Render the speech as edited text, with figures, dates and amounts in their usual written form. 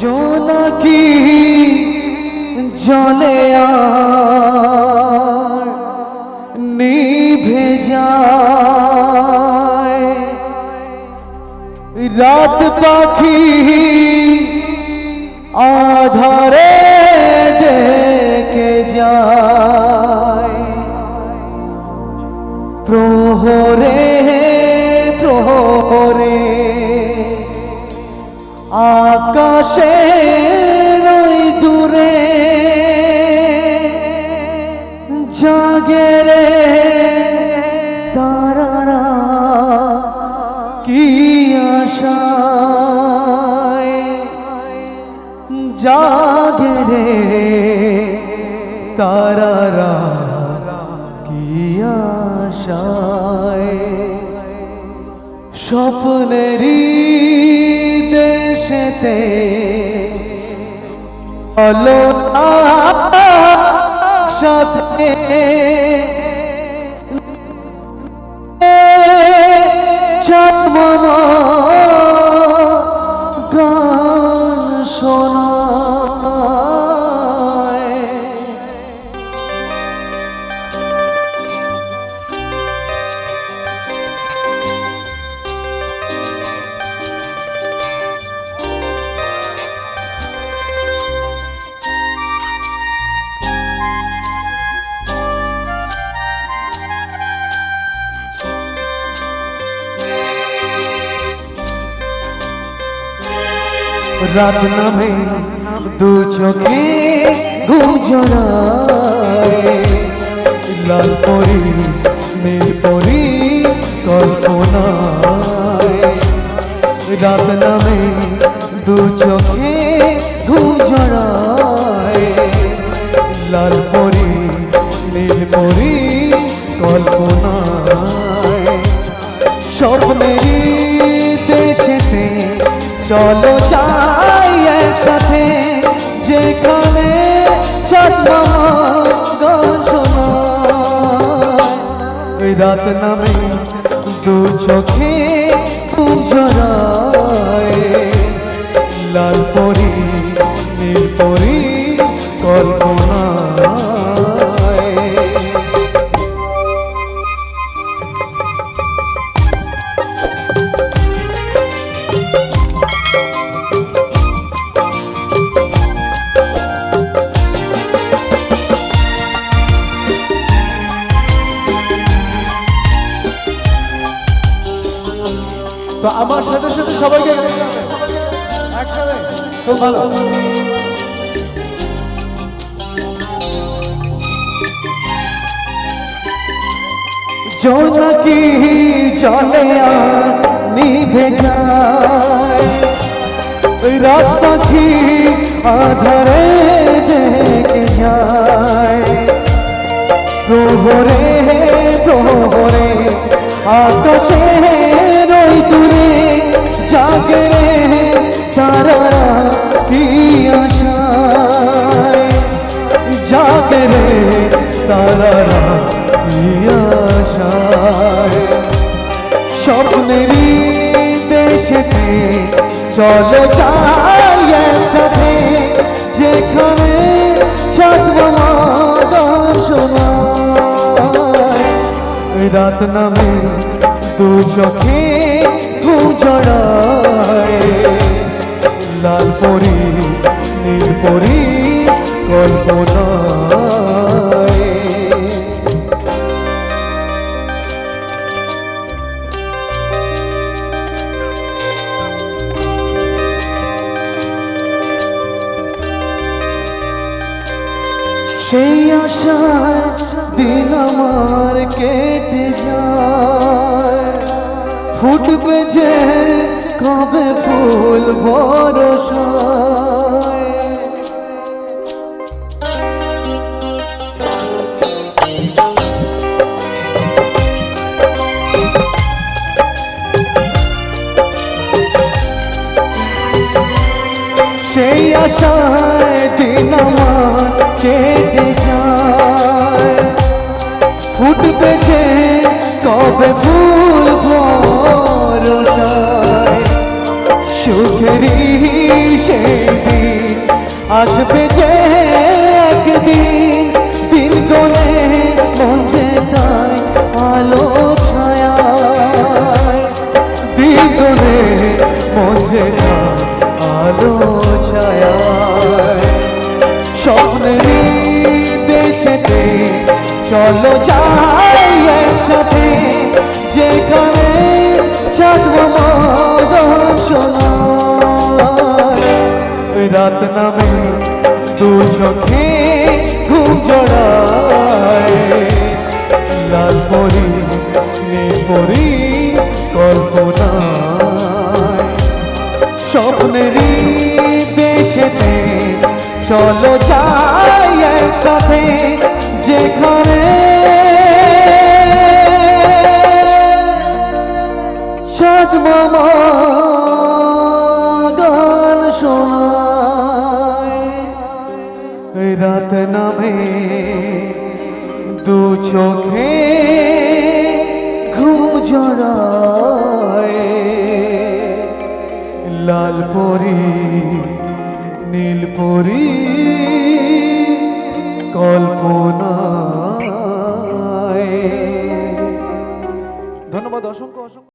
জোনাকি জলে আর নিভে যায়, রাত পাখি আধারে ডেকে যায়, প্রহরে প্রহরে আকাশে ওই দূরে জাগে রে তারারা কি আশায়, জাগে রে তারারা কি আশায়। স্বপ্নেরই দেশেতে আলো সাথে চাঁদমামা গান শোনায়, রাত নামে দু চোখে ঘুম জড়ায়, লাল পরি নীল পরি কল্পনায়, রাত নামে দু চোখে ঘুম জড়ায়, লাল পরি নীল পরি কল্পনায়। স্বপ্নেরই দেশেতে চলো যাই একসাথে, যেখানে চাঁদমামা গান শোনায়, রাত নামে দু চোখে ঘুম জড়ায়, লাল পরি নীল পরি কল্পনায়। তো আমার সাথে সাথে সবাইকে একসাথে খুব ভালো। জোনাকি জলে আর নিভে যায়, রাত পাখি আধারে ডেকে যায়, প্রহরে প্রহরে আকাশে ওই দূরে জাগে রে তারারা কি আশায়, জাগে রে তারারা কি আশায়। স্বপ্নেরই দেশেতে চলো যাই একসাথে, যেখানে চাঁদমামা গান শোনায়, রাত নামে দু চোখে ঘুম জড়ায়, লাল পরি নীল পরি কল্পনায়। সেই আশায় দিন আমার কেটে যায়, ফুটবে যে কবে ফুল ভরসায়, সেই আশায় দিন আমার কেটে যায়, ফুটবে যে কবে ফুল ভরসায়, সুখেরই সেই দিন আসবে যে একদিন দিন গলে মন যে তাই আলো ছায়া দিন গলে মন যে তাই আলো ছায়া স্বপ্নেরই দেশেতে চলো যাই একসাথে যেখানে চাঁদব মদন সোনায় রাত নামে দু চোখে ঘুম জড়ায় লাল পরি নীল পরি কল্পনায় স্বপ্নেরই দেশেতে চলো যাই একসাথে যেখানে সাজব গান শোনায় রাত নামে দু চোখে ঘুম জড়ায় লাল পরি নীল পরি কল্পনায়। ধন্যবাদ, অসংখ্য অসংখ্য।